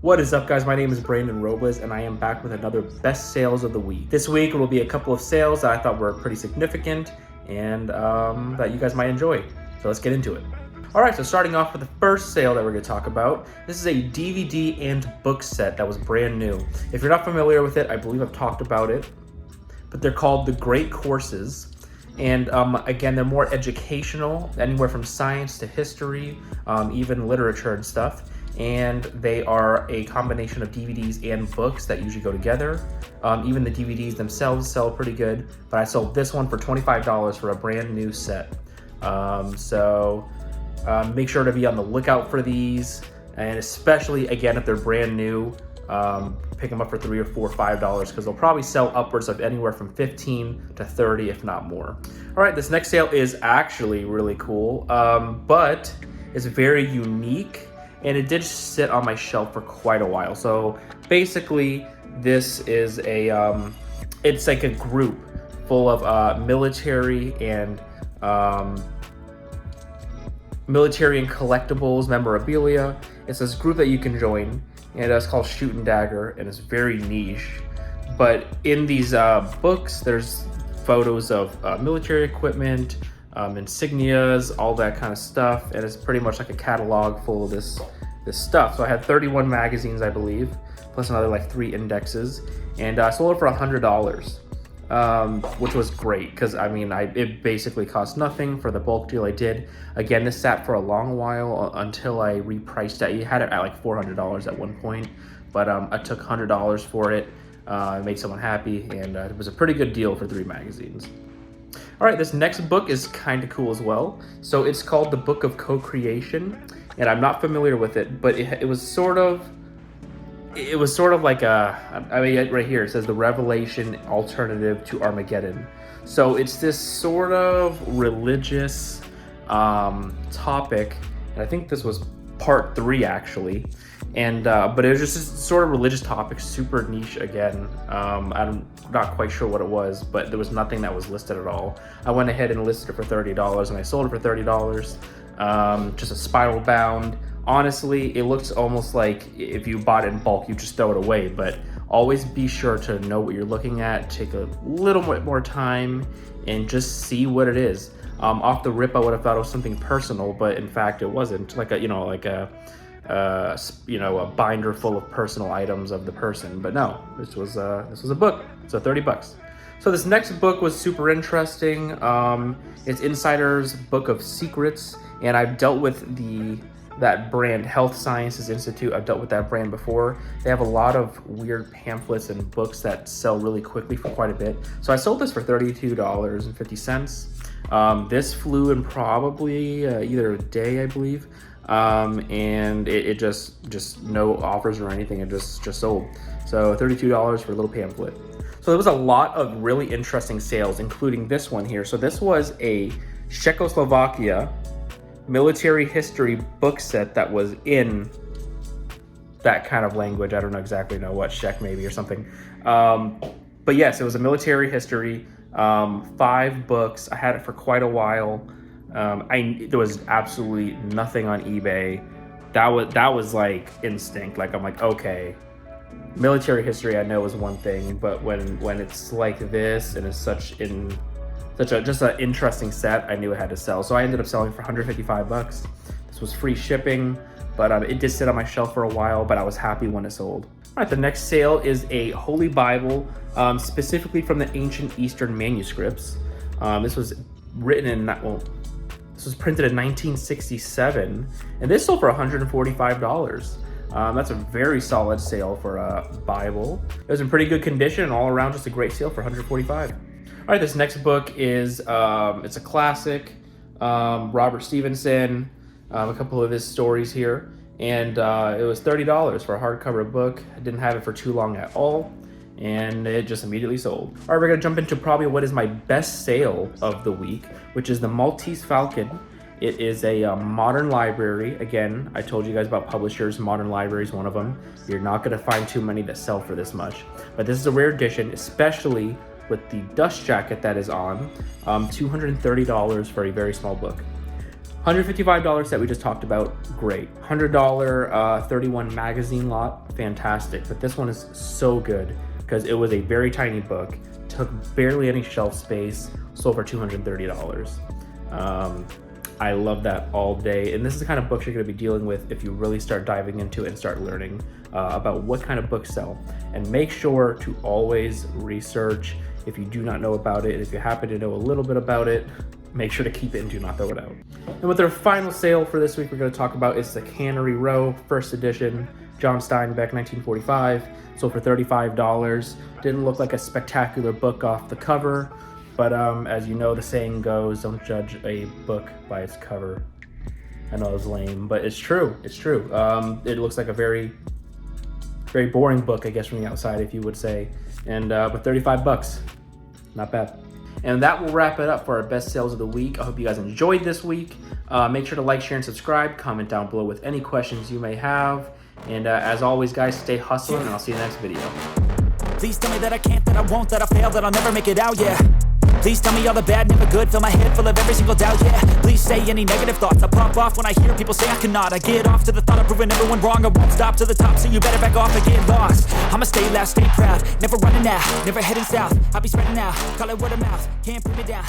What is up, guys? My name is Brandon Robles, and I am back with another best sales of the week. This week will be a couple of sales that I thought were pretty significant and that you guys might enjoy. So let's get into it. All right, so starting off with the first sale that we're going to talk about, this is a DVD and book set that was brand new. If you're not familiar with it, I believe I've talked about it, but they're called The Great Courses. And again, they're more educational, anywhere from science to history, even literature and stuff. And they are a combination of DVDs and books that usually go together. Even the DVDs themselves sell pretty good, but I sold this one for $25 for a brand new set. Make sure to be on the lookout for these, and especially again if they're brand new, pick them up for $3 or $4 or $5 because they'll probably sell upwards of anywhere from 15 to 30, if not more. All right, this next sale is actually really cool, but it's very unique, and it did sit on my shelf for quite a while. So basically, this is it's like a group full of military and collectibles, memorabilia. It's this group that you can join, and it's called Shoot and Dagger, and it's very niche. But in these books, there's photos of military equipment, insignias, all that kind of stuff, and it's pretty much like a catalog full of this stuff. So I had 31 magazines, I believe, plus another like 3 indexes, and I sold it for $100. Which was great because it basically cost nothing for the bulk deal I did. Again, this sat for a long while until I repriced it. You had it at like $400 at one point, but I took $100 for it. I made someone happy, and it was a pretty good deal for 3 magazines. All right, this next book is kind of cool as well. So it's called The Book of Co-Creation, and I'm not familiar with it, but it was sort of like right here it says the Revelation alternative to Armageddon. So it's this sort of religious topic, and I think this was part 3 actually. And but it was just this sort of religious topic, super niche again. I'm not quite sure what it was, but there was nothing that was listed at all. I went ahead and listed it for $30, and I sold it for $30. Just a spiral bound. Honestly, it looks almost like if you bought it in bulk, you just throw it away, but always be sure to know what you're looking at, take a little bit more time, and just see what it is. Off the rip, I would have thought it was something personal, but in fact, it wasn't. Like a binder full of personal items of the person. But no, this was a book, so $30. So this next book was super interesting. It's Insider's Book of Secrets, and I've dealt with that brand, Health Sciences Institute. I've dealt with that brand before. They have a lot of weird pamphlets and books that sell really quickly for quite a bit. So I sold this for $32.50. This flew in probably either a day, I believe. And it just no offers or anything. It just sold. So $32 for a little pamphlet. So there was a lot of really interesting sales, including this one here. So this was a Czechoslovakia military history book set that was in that kind of language. I don't exactly know what, Czech maybe or something. But yes, it was a military history, 5 books. I had it for quite a while. There was absolutely nothing on eBay. That was like instinct. Like I'm like, okay, military history I know is one thing, but when it's like this and it's just an interesting set, I knew it had to sell. So I ended up selling for $155. This was free shipping, but it did sit on my shelf for a while, but I was happy when it sold. All right, the next sale is a Holy Bible, specifically from the ancient Eastern manuscripts. This was printed in 1967, and this sold for $145. That's a very solid sale for a Bible. It was in pretty good condition, and all around just a great sale for $145. All right, this next book is, it's a classic, Robert Stevenson, a couple of his stories here, and it was $30 for a hardcover book. I didn't have it for too long at all, and it just immediately sold. All right, we're gonna jump into probably what is my best sale of the week, which is the Maltese Falcon. It is a modern library. Again, I told you guys about publishers. Modern Library is one of them. You're not gonna find too many that sell for this much, but this is a rare edition, especially with the dust jacket that is on. $230 for a very small book. $155 that we just talked about, great. $100 31 magazine lot, fantastic. But this one is so good because it was a very tiny book, took barely any shelf space, sold for $230. I love that all day. And this is the kind of books you're going to be dealing with if you really start diving into it and start learning about what kind of books sell. And make sure to always research if you do not know about it. If you happen to know a little bit about it, make sure to keep it and do not throw it out. And with our final sale for this week, we're going to talk about is the Cannery Row, first edition, John Steinbeck, 1945, sold for $35. Didn't look like a spectacular book off the cover, but as you know, the saying goes, don't judge a book by its cover. I know it was lame, but it's true. It's true. It looks like a very, very boring book, I guess, from the outside, if you would say. And with $35, not bad. And that will wrap it up for our best sales of the week. I hope you guys enjoyed this week. Make sure to like, share, and subscribe. Comment down below with any questions you may have. And as always, guys, stay hustling, and I'll see you in the next video. Please tell me that I can't, that I won't, that I fail, that I'll never make it out, yeah. Please tell me all the bad, never good, fill my head full of every single doubt, yeah. Please say any negative thoughts, I pop off when I hear people say I cannot. I get off to the thought of proving everyone wrong, I won't stop to the top, so you better back off and get lost. I'ma stay loud, stay proud, never running out, never heading south. I'll be spreading out, call it word of mouth, can't put me down.